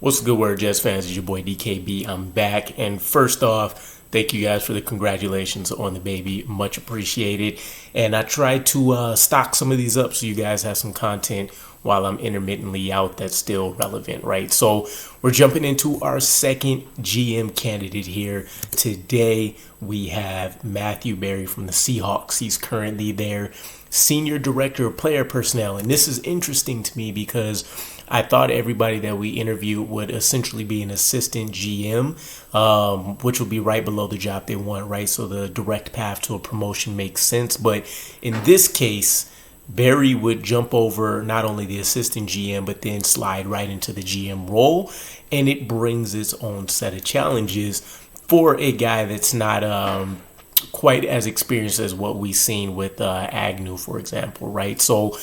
What's the good word, Jets fans? It's your boy DKB. I'm back. And first off, thank you guys for the congratulations on the baby. Much appreciated. And I tried to stock some of these up so you guys have some content while I'm intermittently out that's still relevant, right? So we're jumping into our second GM candidate here. Today, we have Matthew Berry from the Seahawks. He's currently their Senior Director of Player Personnel. And this is interesting to me because I thought everybody that we interviewed would essentially be an assistant GM, which will be right below the job they want, right? So the direct path to a promotion makes sense. But in this case, Barry would jump over not only the assistant GM, but then slide right into the GM role. And it brings its own set of challenges for a guy that's not quite as experienced as what we've seen with Agnew, for example, right? So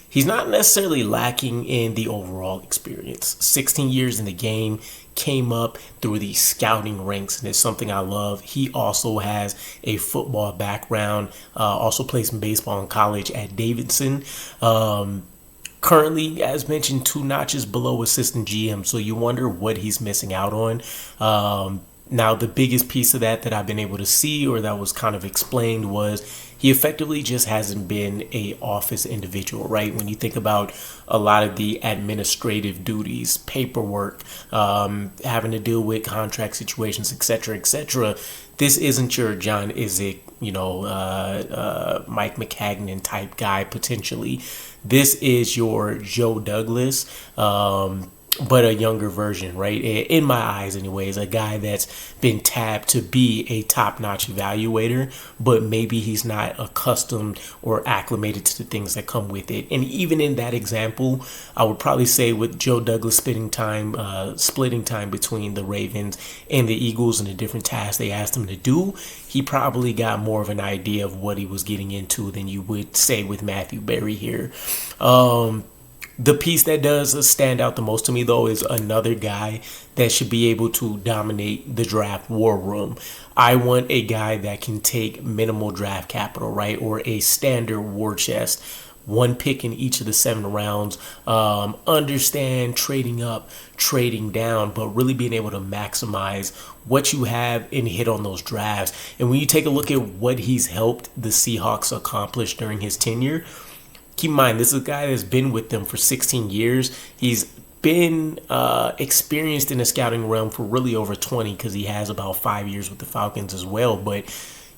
he's not necessarily lacking in the overall experience. 16 years in the game, came up through the scouting ranks, and it's something I love. He also has a football background, also played some baseball in college at Davidson. Currently, as mentioned, 2 notches below assistant GM, so you wonder what he's missing out on. Now, the biggest piece of that I've been able to see, or that was kind of explained, was he effectively just hasn't been a office individual, right? When you think about a lot of the administrative duties, paperwork, having to deal with contract situations, etc., this isn't your John Izek, Mike McCagnon type guy, potentially. This is your Joe Douglas, but a younger version, right? In my eyes, anyways, a guy that's been tapped to be a top-notch evaluator, but maybe he's not accustomed or acclimated to the things that come with it. And even in that example, I would probably say with Joe Douglas splitting time between the Ravens and the Eagles and the different tasks they asked him to do, he probably got more of an idea of what he was getting into than you would say with Matthew Berry here. The piece that does stand out the most to me, though, is another guy that should be able to dominate the draft war room. I want a guy that can take minimal draft capital, right, or a standard war chest, 1 pick in each of the 7 rounds, understand trading up, trading down, but really being able to maximize what you have and hit on those drafts. And when you take a look at what he's helped the Seahawks accomplish during his tenure, keep in mind, this is a guy that's been with them for 16 years. He's been experienced in the scouting realm for really over 20 because he has about 5 years with the Falcons as well. But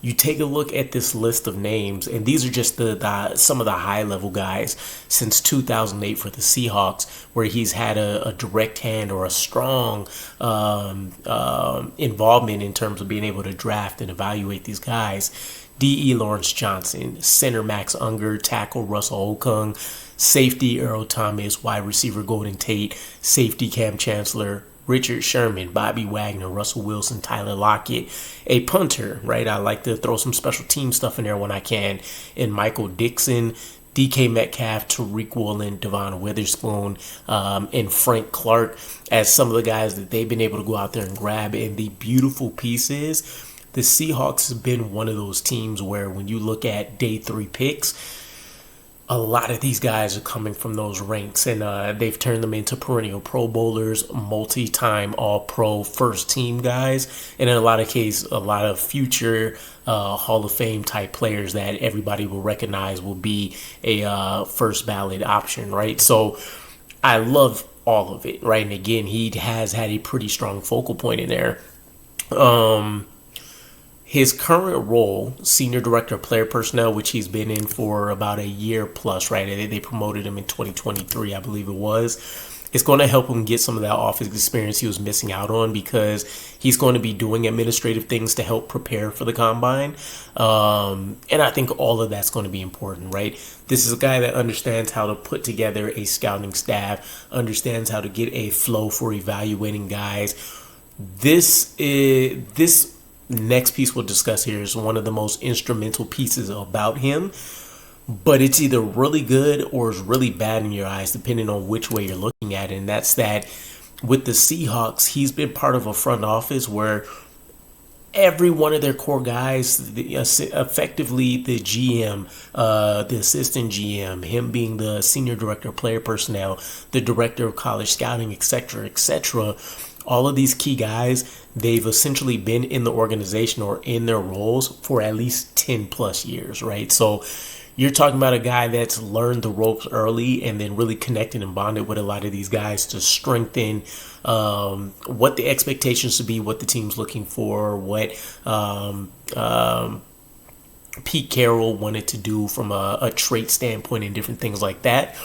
you take a look at this list of names, and these are just some of the high-level guys since 2008 for the Seahawks, where he's had a direct hand or a strong involvement in terms of being able to draft and evaluate these guys. D.E. Lawrence Johnson, center Max Unger, tackle Russell Okung, safety Earl Thomas, wide receiver Golden Tate, safety Cam Chancellor, Richard Sherman, Bobby Wagner, Russell Wilson, Tyler Lockett, a punter, right? I like to throw some special team stuff in there when I can, and Michael Dixon, DK Metcalf, Tariq Woolen, Devon Witherspoon, and Frank Clark as some of the guys that they've been able to go out there and grab. And the beautiful piece is, the Seahawks have been one of those teams where when you look at day 3 picks, a lot of these guys are coming from those ranks, and they've turned them into perennial Pro Bowlers, multi-time All-Pro first-team guys, and in a lot of cases, a lot of future Hall of Fame type players that everybody will recognize will be a first ballot option, right? So I love all of it, right? And again, he has had a pretty strong focal point in there. His current role, Senior Director of Player Personnel, which he's been in for about a year plus, right? They promoted him in 2023, I believe it was. It's going to help him get some of that office experience he was missing out on because he's going to be doing administrative things to help prepare for the combine. And I think all of that's going to be important, right? This is a guy that understands how to put together a scouting staff, understands how to get a flow for evaluating guys. This next piece we'll discuss here is one of the most instrumental pieces about him, but it's either really good or it's really bad in your eyes, depending on which way you're looking at it. And that's that with the Seahawks, he's been part of a front office where every one of their core guys, effectively the GM, the assistant GM, him being the senior director of player personnel, the director of college scouting, etc., etc., all of these key guys, they've essentially been in the organization or in their roles for at least 10 plus years, right? So you're talking about a guy that's learned the ropes early and then really connected and bonded with a lot of these guys to strengthen what the expectations should be, what the team's looking for, what Pete Carroll wanted to do from a trait standpoint and different things like that.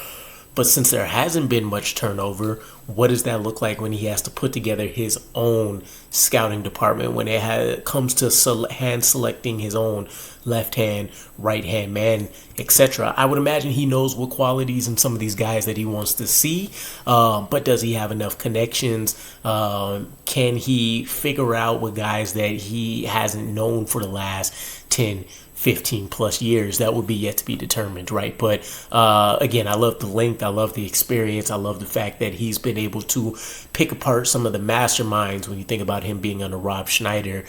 But since there hasn't been much turnover, what does that look like when he has to put together his own scouting department, when it comes to hand selecting his own left hand, right hand man, etc.? I would imagine he knows what qualities in some of these guys that he wants to see, but does he have enough connections? Can he figure out what guys that he hasn't known for the last 10, 15 plus years? That would be yet to be determined, right? But again, I love the length, I love the experience, I love the fact that he's been able to pick apart some of the masterminds when you think about him being under Rob Schneider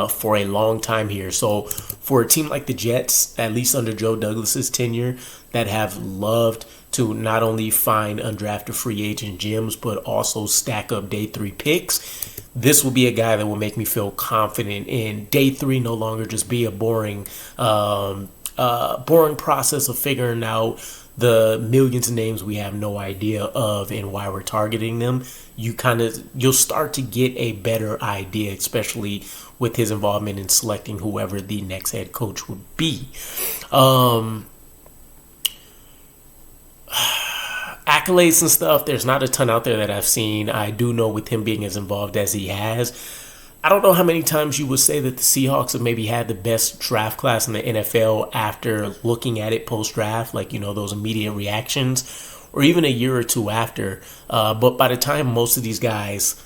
for a long time here. So for a team like the Jets, at least under Joe Douglas's tenure, that have loved to not only find undrafted free agent gems, but also stack up day 3 picks, this will be a guy that will make me feel confident in day 3 no longer just be a boring process of figuring out the millions of names we have no idea of and why we're targeting them. You'll start to get a better idea, especially with his involvement in selecting whoever the next head coach would be. Accolades and stuff, there's not a ton out there that I've seen. I do know with him being as involved as he has, I don't know how many times you would say that the Seahawks have maybe had the best draft class in the NFL after looking at it post-draft, like, those immediate reactions, or even a year or two after. But by the time most of these guys'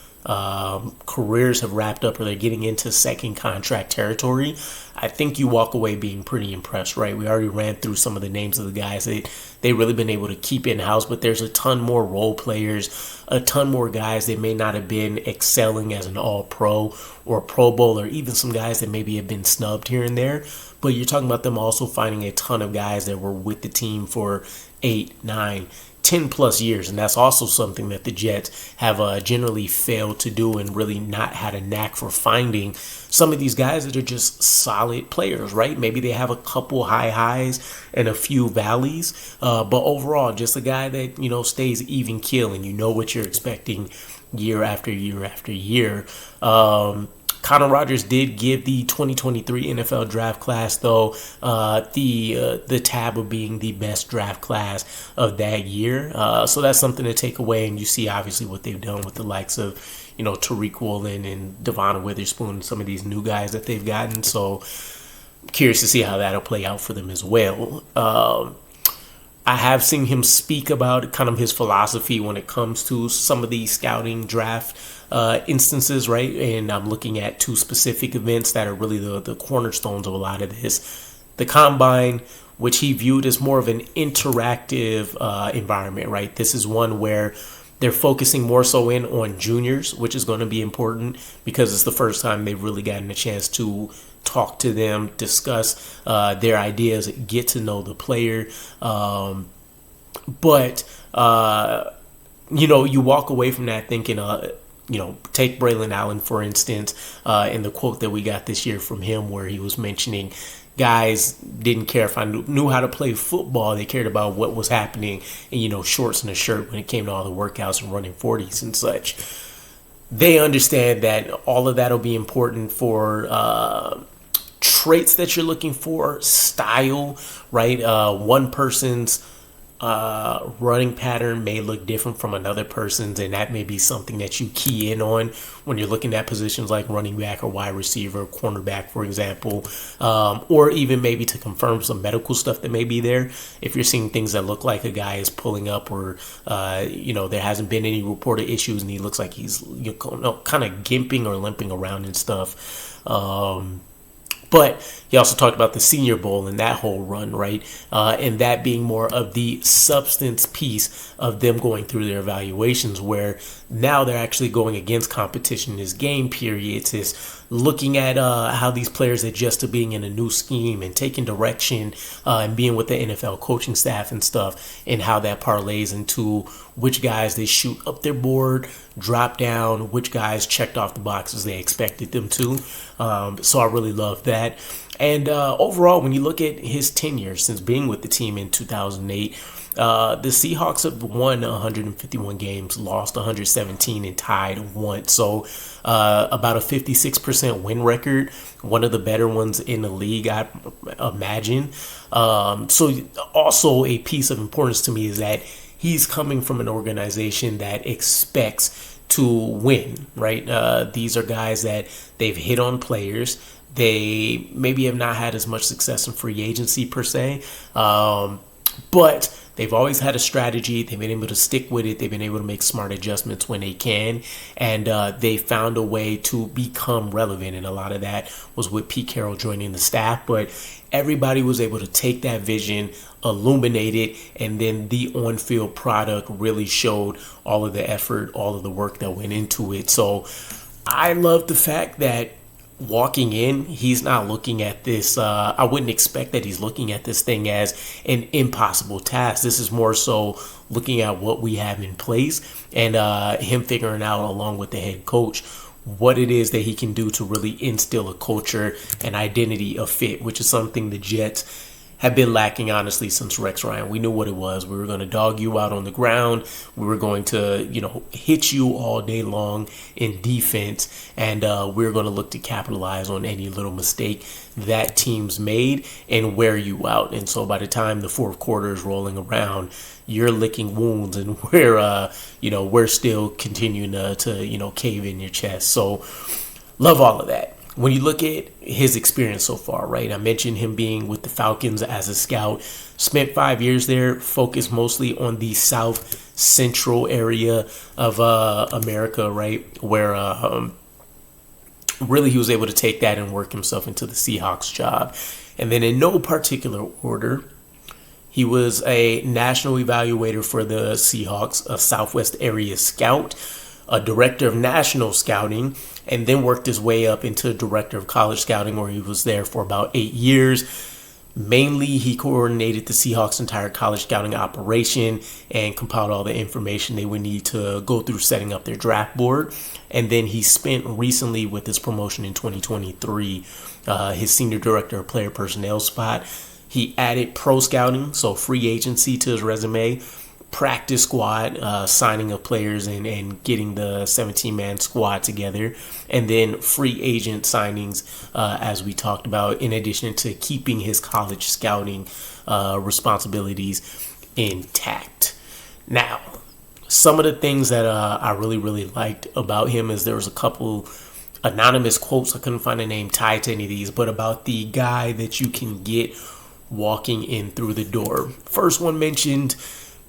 careers have wrapped up or they're getting into second contract territory, I think you walk away being pretty impressed, right? We already ran through some of the names of the guys that they really been able to keep in-house, but there's a ton more role players, a ton more guys that may not have been excelling as an all-pro or Pro Bowl, or even some guys that maybe have been snubbed here and there. But you're talking about them also finding a ton of guys that were with the team for 8, 9, 10 plus years, and that's also something that the Jets have generally failed to do and really not had a knack for finding some of these guys that are just solid players, right? Maybe they have a couple high highs and a few valleys, but overall just a guy that stays even keel and you know what you're expecting year after year after year. Connor Rogers did give the 2023 NFL draft class, though, the tab of being the best draft class of that year. So that's something to take away. And you see, obviously, what they've done with the likes of, Tariq Woolen and Devon Witherspoon and some of these new guys that they've gotten. So I'm curious to see how that'll play out for them as well. I have seen him speak about kind of his philosophy when it comes to some of these scouting draft instances, right? And I'm looking at 2 specific events that are really the cornerstones of a lot of this. The Combine, which he viewed as more of an interactive environment, right? This is one where they're focusing more so in on juniors, which is going to be important because it's the first time they've really gotten a chance to talk to them, discuss their ideas, get to know the player. But you walk away from that thinking, take Braylon Allen, for instance, in the quote that we got this year from him where he was mentioning guys didn't care if I knew how to play football. They cared about what was happening in, shorts and a shirt when it came to all the workouts and running 40s and such. They understand that all of that will be important for traits that you're looking for, style, right? One person's running pattern may look different from another person's, and that may be something that you key in on when you're looking at positions like running back or wide receiver, cornerback, for example, or even maybe to confirm some medical stuff that may be there. If you're seeing things that look like a guy is pulling up or, there hasn't been any reported issues and he looks like he's kind of gimping or limping around and stuff. But he also talked about the Senior Bowl and that whole run, right? And that being more of the substance piece of them going through their evaluations, where now they're actually going against competition, his game periods, his looking at how these players adjust to being in a new scheme and taking direction and being with the NFL coaching staff and stuff, and how that parlays into which guys they shoot up their board, drop down, which guys checked off the boxes they expected them to. So I really love that. And overall, when you look at his tenure since being with the team in 2008, the Seahawks have won 151 games, lost 117, and tied once. So about a 56% win record, one of the better ones in the league, I imagine. So also a piece of importance to me is that he's coming from an organization that expects to win, right? These are guys that they've hit on players. They maybe have not had as much success in free agency per se, but they've always had a strategy. They've been able to stick with it. They've been able to make smart adjustments when they can. And they found a way to become relevant. And a lot of that was with Pete Carroll joining the staff. But everybody was able to take that vision, illuminate it, and then the on-field product really showed all of the effort, all of the work that went into it. So I love the fact that walking in, he's not looking at this. I wouldn't expect that he's looking at this thing as an impossible task. This is more so looking at what we have in place and him figuring out, along with the head coach, what it is that he can do to really instill a culture and identity of fit, which is something the Jets have been lacking, honestly, since Rex Ryan. We knew what it was. We were going to dog you out on the ground. We were going to, hit you all day long in defense. And we were going to look to capitalize on any little mistake that teams made and wear you out. And so by the time the fourth quarter is rolling around, you're licking wounds, and we're still continuing to cave in your chest. So love all of that. When you look at his experience so far, right? I mentioned him being with the Falcons as a scout, spent 5 years there, focused mostly on the South Central area of America, right? Where really he was able to take that and work himself into the Seahawks job. And then in no particular order, he was a national evaluator for the Seahawks, a Southwest area scout, a director of national scouting, and then worked his way up into director of college scouting, where he was there for about 8 years. Mainly, he coordinated the Seahawks' entire college scouting operation and compiled all the information they would need to go through setting up their draft board. And then he spent recently, with his promotion in 2023, his senior director of player personnel spot. He added pro scouting, so free agency, to his resume, practice squad, signing of players and getting the 17-man squad together, and then free agent signings, as we talked about, in addition to keeping his college scouting responsibilities intact. Now, some of the things that I really, really liked about him is there was a couple anonymous quotes. I couldn't find a name tied to any of these, but about the guy that you can get walking in through the door. First one mentioned,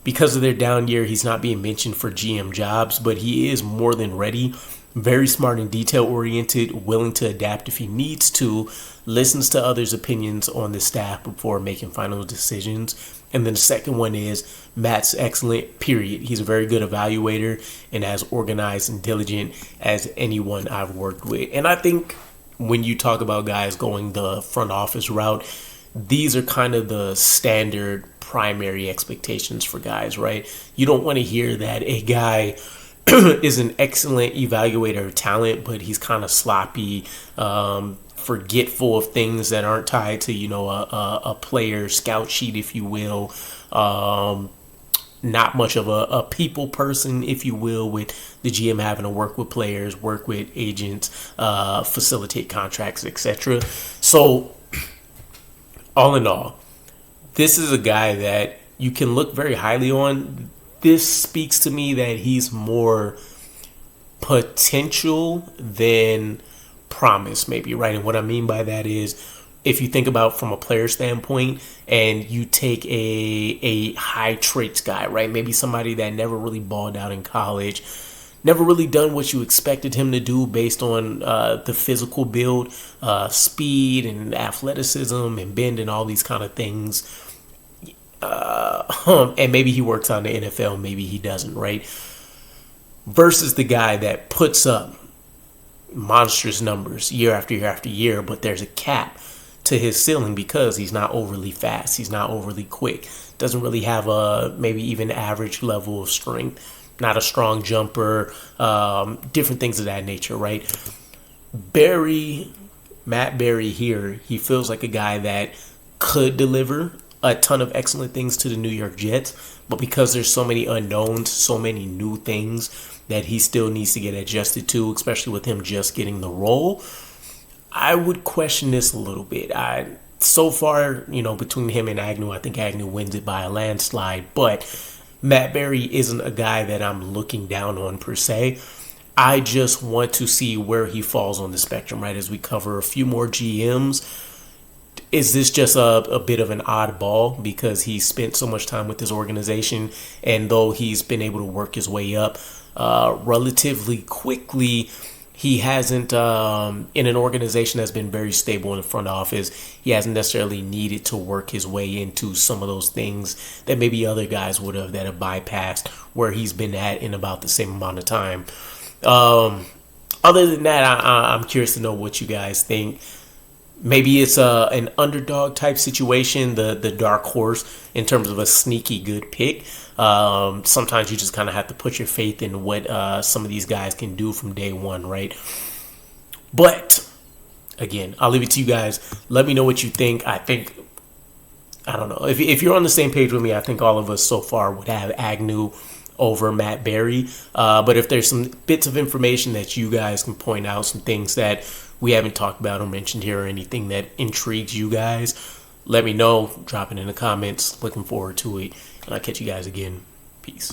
because of their down year, he's not being mentioned for GM jobs, but he is more than ready. Very smart and detail-oriented, willing to adapt if he needs to, listens to others' opinions on the staff before making final decisions. And then the second one is Matt's excellent, period. He's a very good evaluator and as organized and diligent as anyone I've worked with. And I think when you talk about guys going the front office route, these are kind of the standard primary expectations for guys, right? You don't want to hear that a guy is an excellent evaluator of talent, but he's kind of sloppy, forgetful of things that aren't tied to, a player scout sheet, if you will. Not much of a people person, if you will, with the GM having to work with players, work with agents, facilitate contracts, etc. So all in all, this is a guy that you can look very highly on. This speaks to me that he's more potential than promise, maybe, right? And what I mean by that is, if you think about from a player standpoint and you take a high traits guy, right? Maybe somebody that never really balled out in college, never really done what you expected him to do based on the physical build, speed and athleticism and bend and all these kind of things. And maybe he works on the NFL, maybe he doesn't, right? Versus the guy that puts up monstrous numbers year after year after year, but there's a cap to his ceiling because he's not overly fast. He's not overly quick. Doesn't really have a maybe even average level of strength. Not a strong jumper. Different things of that nature, right? Matt Berry here, he feels like a guy that could deliver a ton of excellent things to the New York Jets, but because there's so many unknowns, so many new things that he still needs to get adjusted to, especially with him just getting the role, I would question this a little bit. So far, between him and Agnew, I think Agnew wins it by a landslide, but Matt Berry isn't a guy that I'm looking down on per se. I just want to see where he falls on the spectrum, right? As we cover a few more GMs, is this just a bit of an oddball because he spent so much time with this organization, and though he's been able to work his way up relatively quickly, he hasn't, in an organization that's been very stable in the front office, he hasn't necessarily needed to work his way into some of those things that maybe other guys would have that have bypassed where he's been at in about the same amount of time. Other than that, I'm curious to know what you guys think. Maybe it's an underdog type situation, the dark horse in terms of a sneaky good pick. Sometimes you just kind of have to put your faith in what some of these guys can do from day one, right? But again, I'll leave it to you guys. Let me know what you think. I don't know. If you're on the same page with me, I think all of us so far would have Agnew over Matt Berry. But if there's some bits of information that you guys can point out, some things that we haven't talked about or mentioned here, or anything that intrigues you guys, let me know. Drop it in the comments. Looking forward to it. And I'll catch you guys again. Peace.